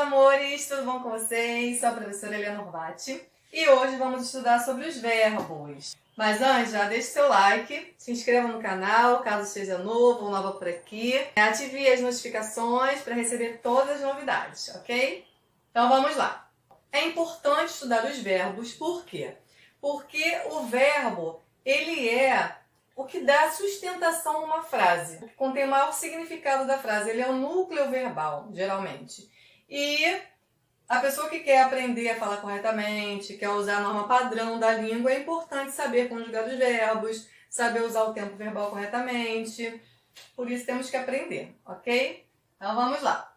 amores! Tudo bom com vocês? Sou a professora Eliana Horvati e hoje vamos estudar sobre os verbos. Mas antes, já deixe seu like, se inscreva no canal, caso seja novo ou nova por aqui. Ative as notificações para receber todas as novidades, ok? Então vamos lá. É importante estudar os verbos, por quê? Porque o verbo, ele é o que dá sustentação numa frase, o que contém o maior significado da frase. Ele é o núcleo verbal, geralmente. E a pessoa que quer aprender a falar corretamente, quer usar a norma padrão da língua, é importante saber conjugar os verbos, saber usar o tempo verbal corretamente. Por isso temos que aprender, ok? Então vamos lá.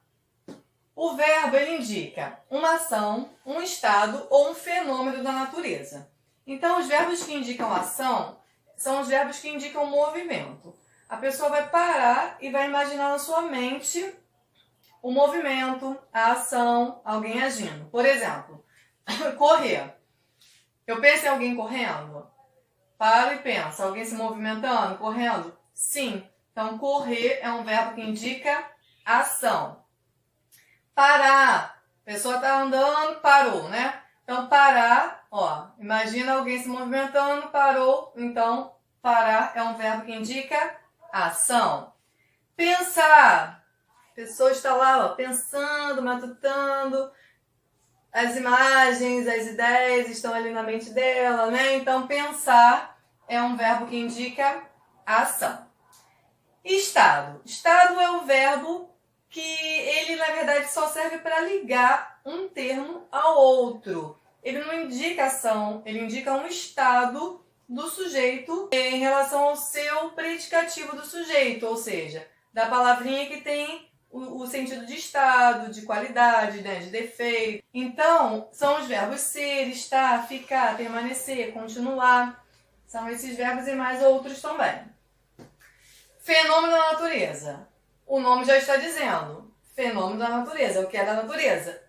O verbo, ele indica uma ação, um estado ou um fenômeno da natureza. Então, os verbos que indicam ação são os verbos que indicam movimento. A pessoa vai parar e vai imaginar na sua mente o movimento, a ação, alguém agindo. Por exemplo, correr. Eu penso em alguém correndo? Paro e penso. Alguém se movimentando, correndo? Sim. Então, correr é um verbo que indica ação. Parar. A pessoa está andando, parou, né? Então, parar, ó, imagina alguém se movimentando, parou. Então, parar é um verbo que indica ação. Pensar. A pessoa está lá, ó, pensando, matutando. As imagens, as ideias estão ali na mente dela, né? Então, pensar é um verbo que indica ação. Estado. Estado é o verbo que ele, na verdade, só serve para ligar um termo ao outro. Ele não indica ação, ele indica um estado do sujeito em relação ao seu predicativo do sujeito, ou seja, da palavrinha que tem o sentido de estado, de qualidade, né, de defeito. Então, são os verbos ser, estar, ficar, permanecer, continuar. São esses verbos e mais outros também. Fenômeno da natureza. O nome já está dizendo. Fenômeno da natureza. O que é da natureza?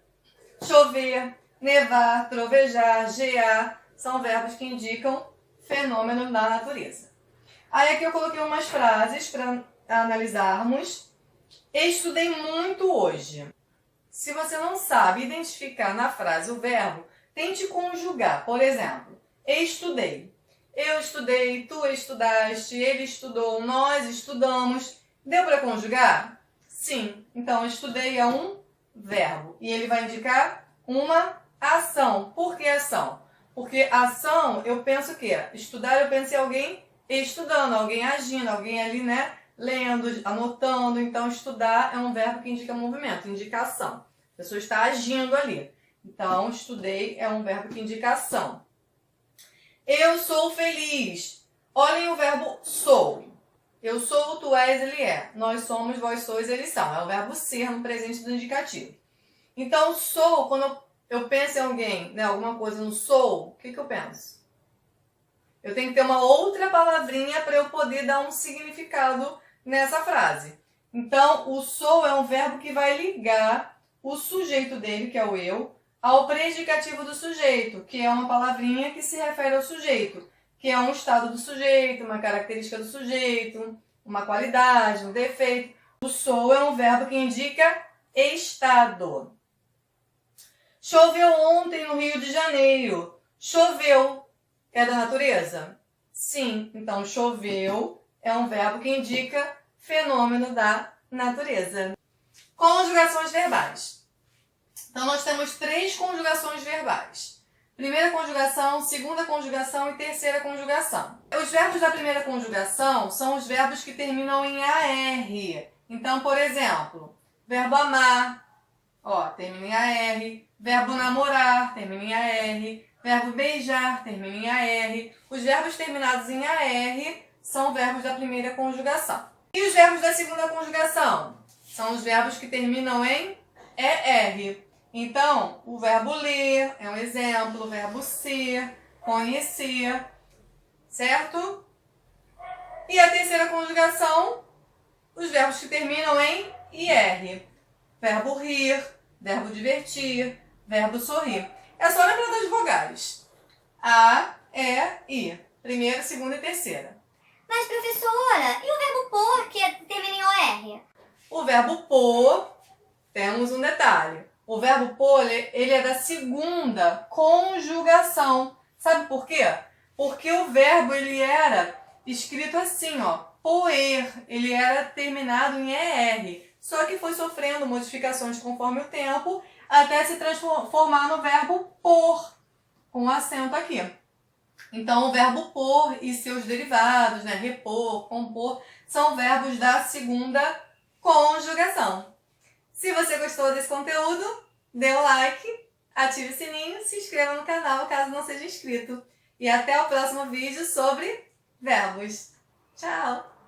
Chover, nevar, trovejar, gear. São verbos que indicam fenômeno da natureza. Aí aqui eu coloquei umas frases para analisarmos. Estudei muito hoje. Se você não sabe identificar na frase o verbo, tente conjugar. Por exemplo, estudei. Eu estudei, tu estudaste, ele estudou, nós estudamos. Deu para conjugar? Sim. Então, estudei é um verbo. E ele vai indicar uma ação. Por que ação? Porque ação, eu penso o quê? Estudar, eu penso em alguém estudando, alguém agindo, alguém ali, né? Lendo, anotando. Então, estudar é um verbo que indica movimento, indica ação. A pessoa está agindo ali. Então, estudei é um verbo que indica ação. Eu sou feliz. Olhem o verbo sou. Eu sou, tu és, ele é. Nós somos, vós sois, eles são. É o verbo ser no presente do indicativo. Então, sou, quando eu penso em alguém, né, alguma coisa no sou, o que eu penso? Eu tenho que ter uma outra palavrinha para eu poder dar um significado nessa frase. Então, o sou é um verbo que vai ligar o sujeito dele, que é o eu, ao predicativo do sujeito, que é uma palavrinha que se refere ao sujeito, que é um estado do sujeito, uma característica do sujeito, uma qualidade, um defeito. O sou é um verbo que indica estado. Choveu ontem no Rio de Janeiro. Choveu. É da natureza? Sim. Então, choveu é um verbo que indica fenômeno da natureza. Conjugações verbais. Então, nós temos 3 conjugações verbais. Primeira conjugação, segunda conjugação e terceira conjugação. Os verbos da primeira conjugação são os verbos que terminam em AR. Então, por exemplo, verbo amar, ó, termina em AR. Verbo namorar, termina em AR. Verbo beijar, termina em AR. Os verbos terminados em AR são verbos da primeira conjugação. E os verbos da segunda conjugação? São os verbos que terminam em ER. Então, o verbo ler é um exemplo, o verbo ser, conhecer, certo? E a terceira conjugação, os verbos que terminam em IR. Verbo rir, verbo divertir, verbo sorrir. É só lembrar das vogais. A, E, I. Primeira, segunda e terceira. Mas, professora, e o verbo pôr, que termina em OR? O verbo pôr, temos um detalhe. O verbo pôr, ele é da segunda conjugação. Sabe por quê? Porque o verbo, ele era escrito assim, ó, poer. Ele era terminado em ER. Só que foi sofrendo modificações conforme o tempo, até se transformar no verbo pôr, com acento aqui. Então, o verbo pôr e seus derivados, né, repor, compor, são verbos da segunda conjugação. Se você gostou desse conteúdo, dê um like, ative o sininho, se inscreva no canal caso não seja inscrito. E até o próximo vídeo sobre verbos. Tchau!